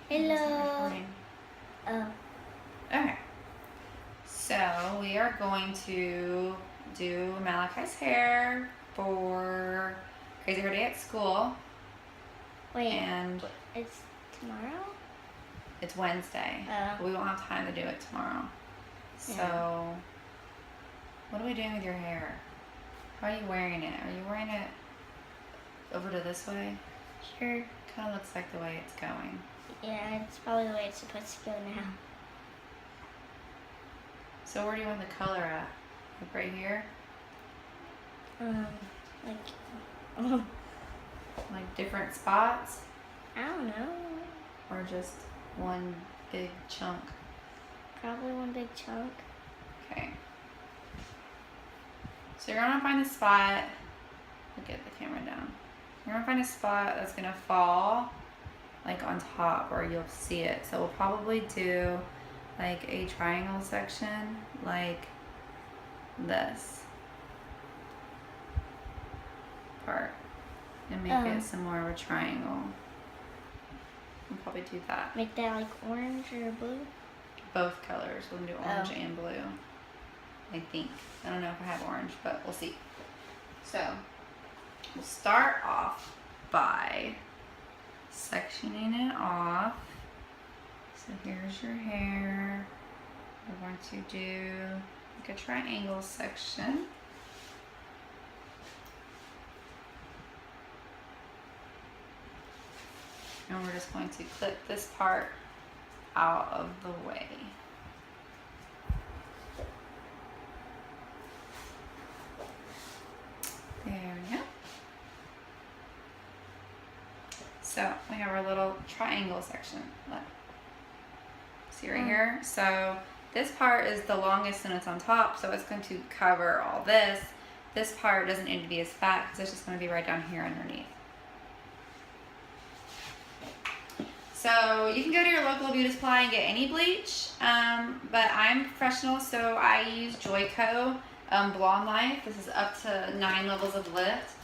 Hello. Oh. Okay. So we are going to do Malachi's hair for Crazy Her Day at School. Wait. And it's tomorrow? It's Wednesday. Oh. But we won't have time to do it tomorrow. So, Yeah. What are we doing with your hair? How are you wearing it? Are you wearing it over to this way? Sure. Kind of looks like the way it's going. Yeah, it's probably the way it's supposed to go now. So where do you want the color at? Like right here? Like different spots? I don't know. Or just one big chunk? Probably one big chunk. Okay. So you're gonna find a spot, look at the camera down. You're gonna find a spot that's gonna fall like on top where you'll see it. So we'll probably do like a triangle section like this part and make it some more of a triangle. We'll probably do that. Make that like orange or blue? Both colors. We'll do orange and blue. I think. I don't know if I have orange, but we'll see. So we'll start off by sectioning it off. So here's your hair. We're going to do like a triangle section. And we're just going to clip this part out of the way. There we go. So we have our little triangle section. Look. See right here? So this part is the longest and it's on top, so it's going to cover all this. This part doesn't need to be as fat because it's just going to be right down here underneath. So you can go to your local beauty supply and get any bleach, but I'm professional, so I use Joico Blonde Life. This is up to 9 levels of lift.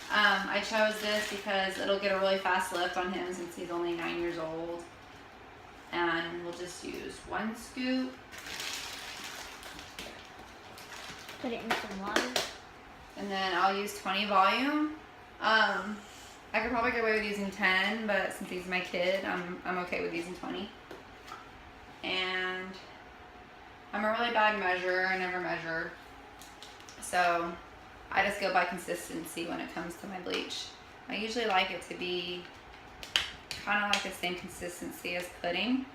I chose this because it'll get a really fast lift on him since he's only 9 years old. And we'll just use 1 scoop. Put it in some water. And then I'll use 20 volume. I could probably get away with using 10, but since he's my kid, I'm okay with using 20. And I'm a really bad measurer. I never measure. So I just go by consistency when it comes to my bleach. I usually like it to be kind of like the same consistency as pudding.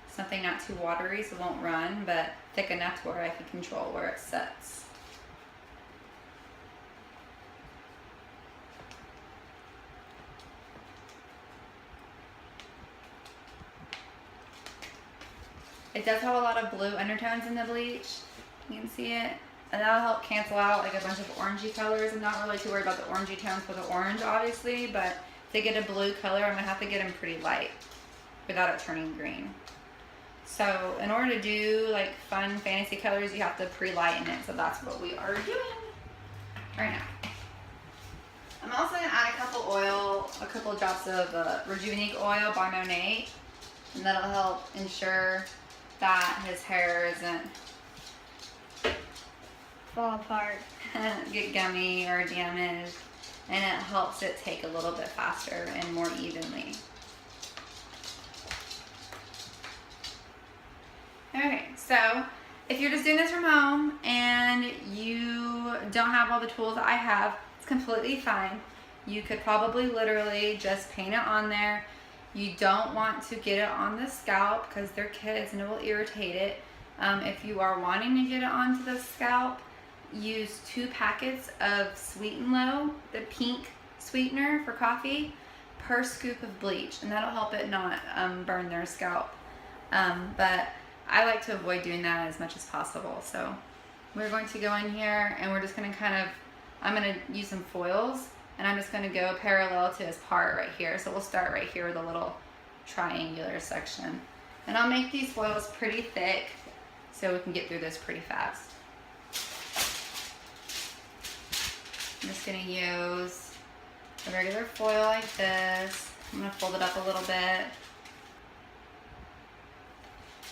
Something not too watery so it won't run, but thick enough to where I can control where it sets. It does have a lot of blue undertones in the bleach. You can see it. And that'll help cancel out like a bunch of orangey colors. I'm not really too worried about the orangey tones for the orange, obviously, but to get a blue color, I'm gonna have to get them pretty light without it turning green. So in order to do like fun fantasy colors, you have to pre-lighten it. So that's what we are doing right now. I'm also gonna add a couple drops of Rejuvenique oil by Monet, and that'll help ensure that his hair isn't fall apart, get gummy or damaged, and it helps it take a little bit faster and more evenly. Okay, so if you're just doing this from home and you don't have all the tools that I have, it's completely fine. You could probably literally just paint it on there. You don't want to get it on the scalp because they're kids and it will irritate it. If you are wanting to get it onto the scalp, use 2 packets of Sweet and Low, the pink sweetener for coffee, per scoop of bleach, and that'll help it not burn their scalp. But I like to avoid doing that as much as possible. So we're going to go in here and we're just going to I'm going to use some foils. And I'm just going to go parallel to his part right here. So we'll start right here with a little triangular section. And I'll make these foils pretty thick so we can get through this pretty fast. I'm just going to use a regular foil like this. I'm gonna fold it up a little bit.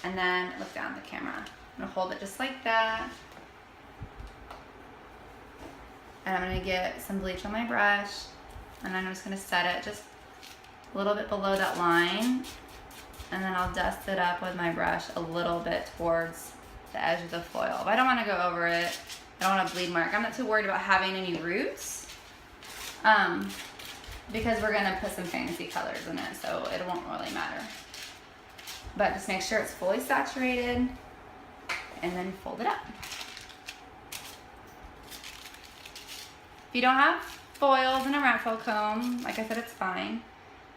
And then look down at the camera. I'm gonna hold it just like that. And I'm gonna get some bleach on my brush. And I'm just gonna set it just a little bit below that line. And then I'll dust it up with my brush a little bit towards the edge of the foil. But I don't wanna go over it. I don't want a bleed mark. I'm not too worried about having any roots because we're gonna put some fancy colors in it, so it won't really matter. But just make sure it's fully saturated and then fold it up. If you don't have foils and a rat foil comb, like I said, it's fine.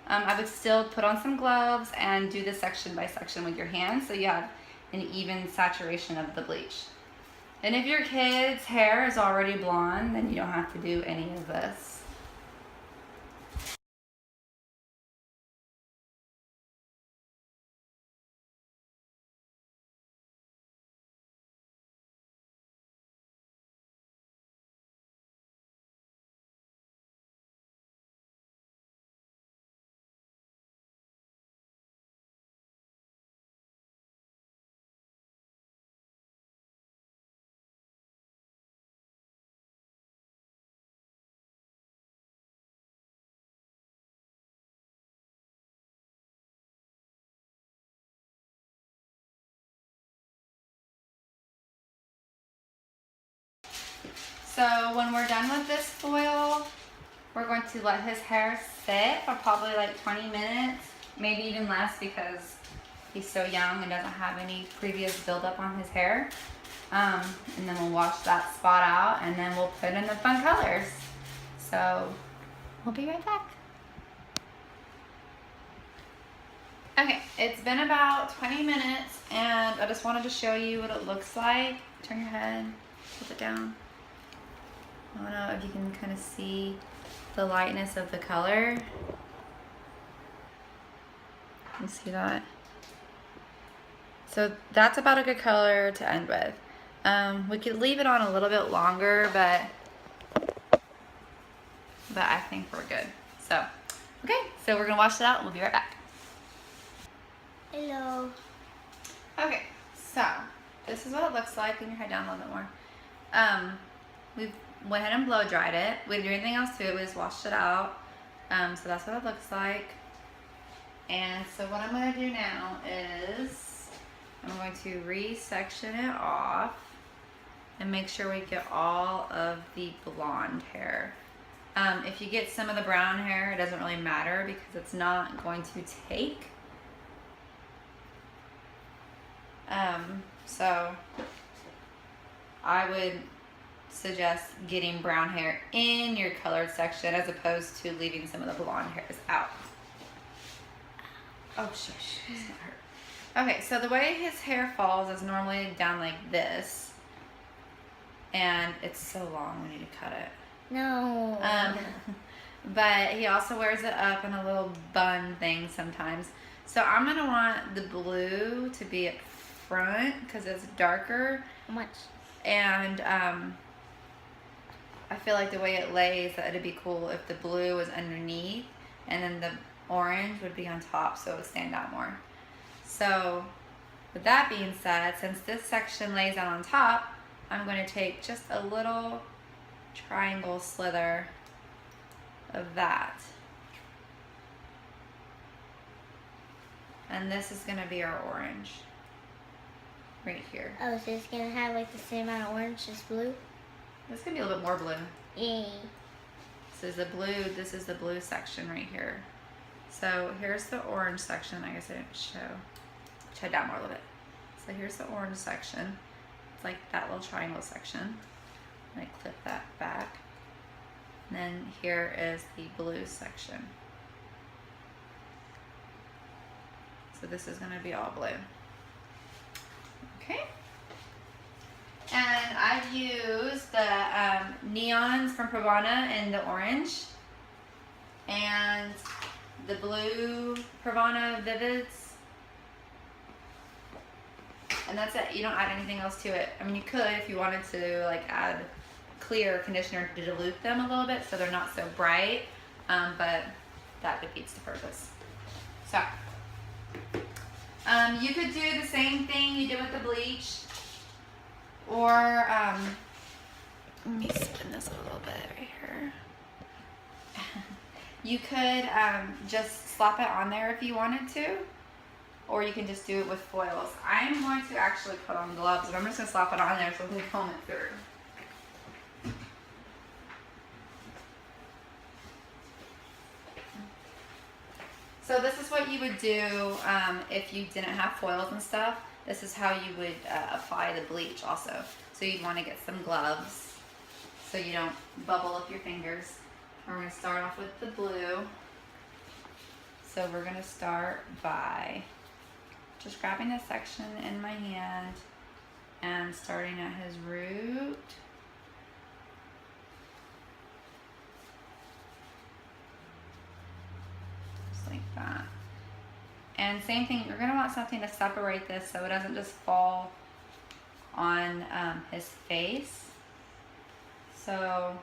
I would still put on some gloves and do this section by section with your hands so you have an even saturation of the bleach. And if your kid's hair is already blonde, then you don't have to do any of this. So when we're done with this foil, we're going to let his hair sit for probably like 20 minutes, maybe even less because he's so young and doesn't have any previous buildup on his hair. And then we'll wash that spot out and then we'll put in the fun colors. So we'll be right back. Okay, it's been about 20 minutes and I just wanted to show you what it looks like. Turn your head, flip it down. I don't know if you can kind of see the lightness of the color. You see that? So that's about a good color to end with. We could leave it on a little bit longer, but I think we're good. So, okay, so we're gonna wash it out and we'll be right back. Hello. Okay, so this is what it looks like. Bring your head down a little bit more. We've went ahead and blow dried it. We didn't do anything else to it. We just washed it out. So that's what it looks like. And so what I'm going to do now is I'm going to re-section it off and make sure we get all of the blonde hair. If you get some of the brown hair, it doesn't really matter because it's not going to take. So I would suggest getting brown hair in your colored section as opposed to leaving some of the blonde hairs out. Oh, shush, it's not hurt. Okay, so the way his hair falls is normally down like this. And it's so long, we need to cut it. No. But he also wears it up in a little bun thing sometimes. So I'm gonna want the blue to be up front because it's darker. How much? And I feel like the way it lays, that it'd be cool if the blue was underneath and then the orange would be on top so it would stand out more. So with that being said, since this section lays out on top, I'm going to take just a little triangle slither of that. And this is going to be our orange right here. Oh, so it's going to have like the same amount of orange as blue? This could be a little bit more blue. Yay. This is the blue section right here. So here's the orange section. I guess I didn't show. Head down more a little bit. So here's the orange section. It's like that little triangle section. I clip that back. And then here is the blue section. So this is going to be all blue. Okay. And I've used the neons from Pravana in the orange and the blue Pravana Vivids. And that's it. You don't add anything else to it. I mean, you could if you wanted to like add clear conditioner to dilute them a little bit so they're not so bright. but that defeats the purpose. So, you could do the same thing you did with the bleach, or let me spin this a little bit right here. You could just slap it on there if you wanted to, or you can just do it with foils. I'm going to actually put on gloves, and I'm just going to slap it on there so we can comb it through. So this is what you would do if you didn't have foils and stuff. This is how you would apply the bleach also. So you'd want to get some gloves so you don't bubble up your fingers. We're going to start off with the blue. So we're going to start by just grabbing this section in my hand and starting at his root. Just like that. And same thing, you're going to want something to separate this so it doesn't just fall on his face. So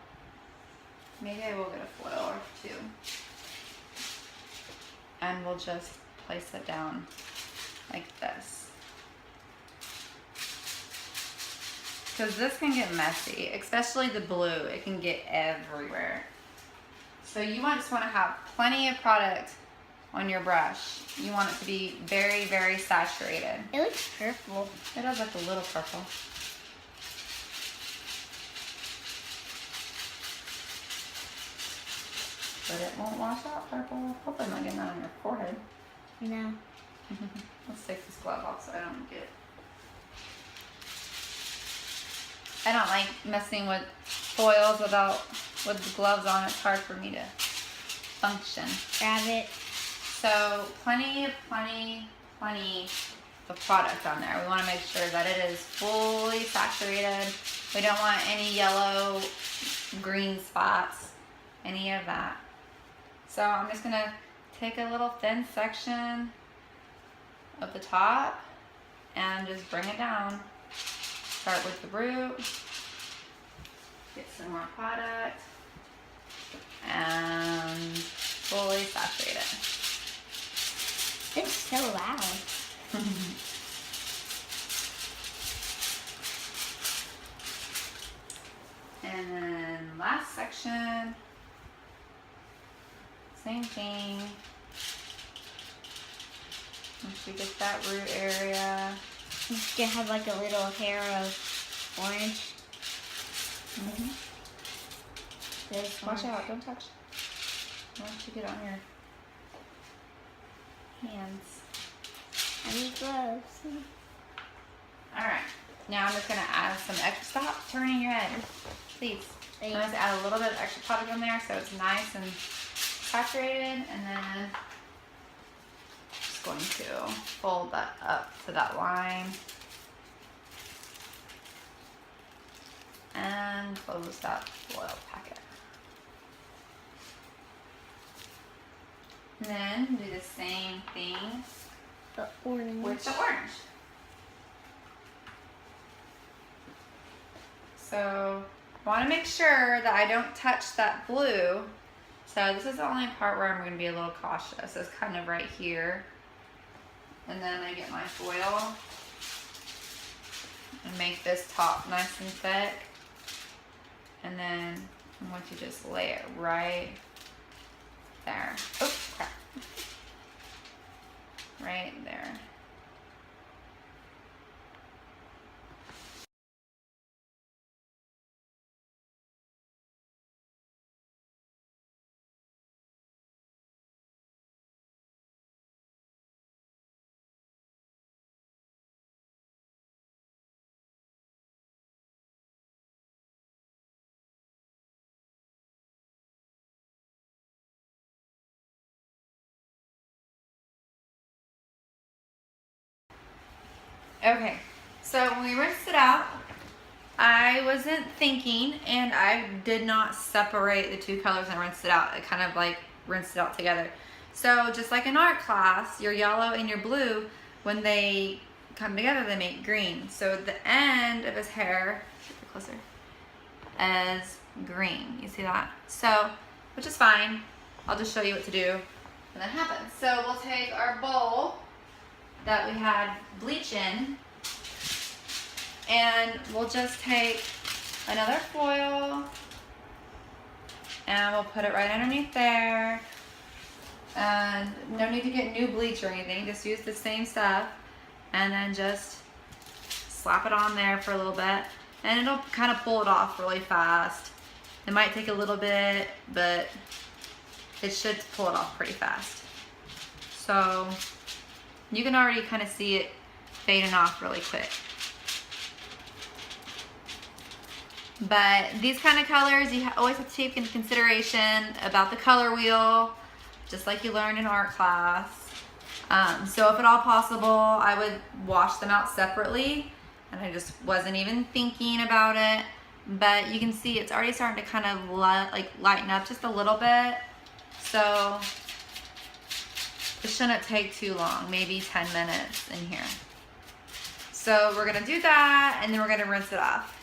maybe I will get a foil or two. And we'll just place it down like this. Because this can get messy, especially the blue. It can get everywhere. So you just want to have plenty of product on your brush. You want it to be very, very saturated. It looks purple. It does look a little purple. But it won't wash out purple. Hopefully I'm not getting that on your forehead. No. Let's take this glove off so I don't get... I don't like messing with foils with the gloves on. It's hard for me to function. Grab it. So plenty of product on there. We want to make sure that it is fully saturated. We don't want any yellow, green spots, any of that. So I'm just gonna take a little thin section of the top and just bring it down. Start with the root, get some more product, and fully saturate it. It's so loud. And then last section, same thing. Once you get that root area, You can have like a little hair of orange. This watch one. out, don't touch. Once you get on your hands. I need gloves. Alright, now I'm just going to add some extra, stop turning your head, please. I'm going to add a little bit of extra product in there so it's nice and saturated, and then just going to fold that up to that line and close that foil packet. And then do the same thing The orange. with the orange. So I want to make sure that I don't touch that blue. So this is the only part where I'm going to be a little cautious. It's kind of right here. And then I get my foil and make this top nice and thick. And then I'm going to just lay it right there. Oh, crap. Right there. Okay, so when we rinsed it out, I wasn't thinking, and I did not separate the two colors and rinsed it out. I kind of like rinsed it out together. So just like in art class, your yellow and your blue, when they come together, they make green. So the end of his hair, closer, is green. You see that? So, which is fine. I'll just show you what to do when that happens. So we'll take our bowl that we had bleach in, and we'll just take another foil and we'll put it right underneath there. And no need to get new bleach or anything, just use the same stuff and then just slap it on there for a little bit, and it'll kind of pull it off really fast. It might take a little bit, but it should pull it off pretty fast. So you can already kind of see it fading off really quick. But these kind of colors, you always have to take into consideration about the color wheel, just like you learned in art class. So if at all possible, I would wash them out separately, and I just wasn't even thinking about it. But you can see it's already starting to kind of lighten up just a little bit. So it shouldn't take too long, maybe 10 minutes in here. So we're gonna do that, and then we're gonna rinse it off.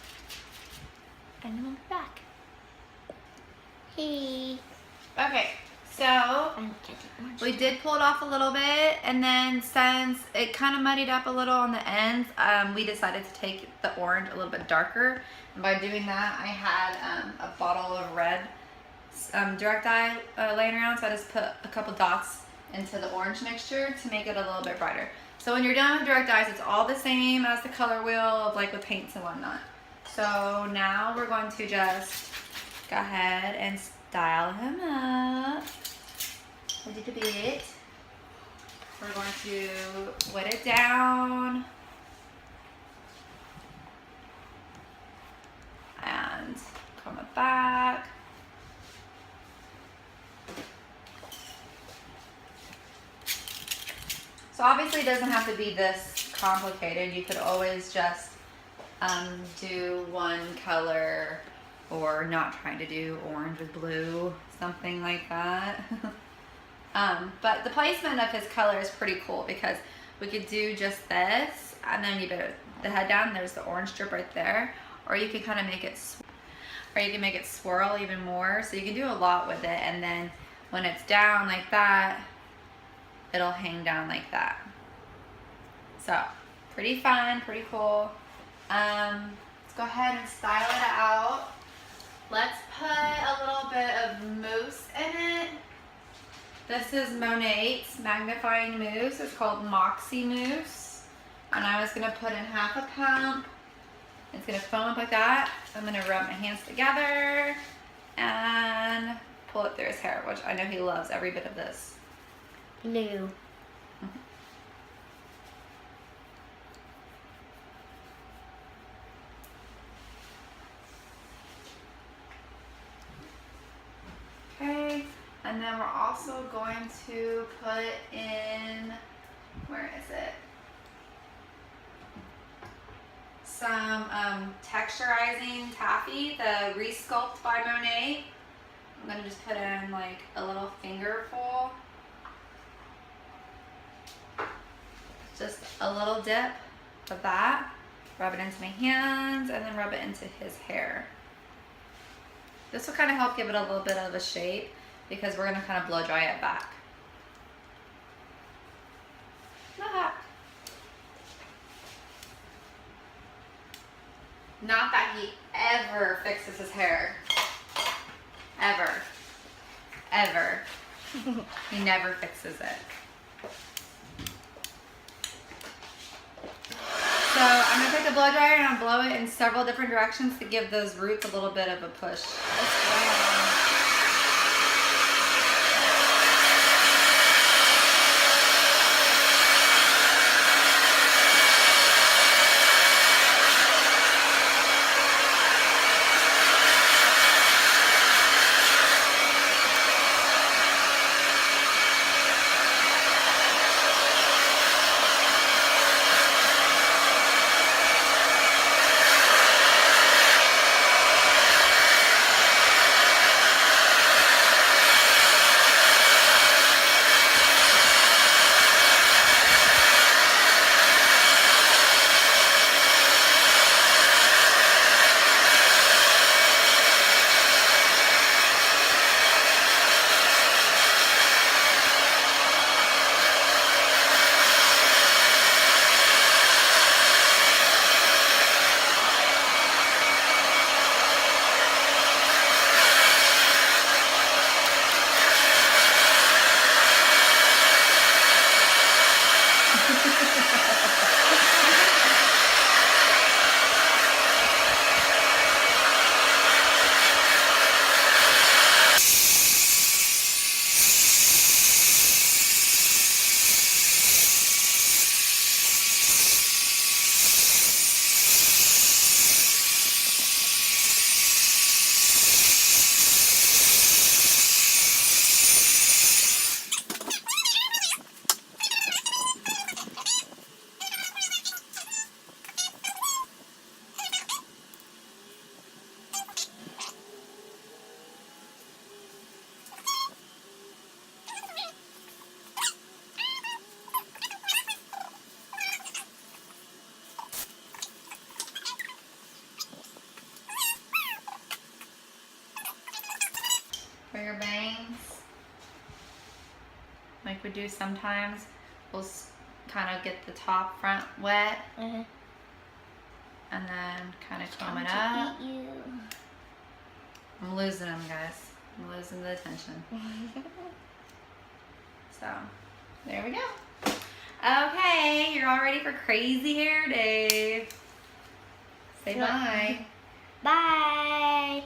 And then we'll be back. Hey. Okay, so we did pull it off a little bit, and then since it kind of muddied up a little on the ends, we decided to take the orange a little bit darker. And by doing that, I had a bottle of red direct dye laying around, so I just put a couple dots into the orange mixture to make it a little bit brighter. So when you're done with direct dyes, it's all the same as the color wheel of like with paints and whatnot. So now we're going to just go ahead and style him up a little bit. We're going to wet it down and comb it back. So obviously it doesn't have to be this complicated. You could always just do one color, or not trying to do orange with blue, something like that. But the placement of his color is pretty cool, because we could do just this, and then you put the head down, there's the orange strip right there, or you could kind of make it swirl even more. So you can do a lot with it, and then when it's down like that, it'll hang down like that. So pretty fun, pretty cool. Let's go ahead and style it out. Let's put a little bit of mousse in it. This is Monat's magnifying mousse. It's called Moxie Mousse. And I was gonna put in half a pump. It's gonna foam up like that. I'm gonna rub my hands together and pull it through his hair, which I know he loves every bit of this. Blue. Okay, and then we're also going to put in, where is it? Some texturizing taffy, the Resculpt by Monat. I'm gonna just put in like a little fingerful. Just a little dip of that. Rub it into my hands and then rub it into his hair. This will kind of help give it a little bit of a shape, because we're going to kind of blow dry it back. Not that he ever fixes his hair. Ever. Ever. He never fixes it. So I'm going to take the blow dryer and I'll blow it in several different directions to give those roots a little bit of a push. your bangs, like we do sometimes, we'll kind of get the top front wet, and then kind of comb it up. I'm losing them, guys. I'm losing the attention. So, there we go. Okay, you're all ready for crazy hair day. Say bye. Bye.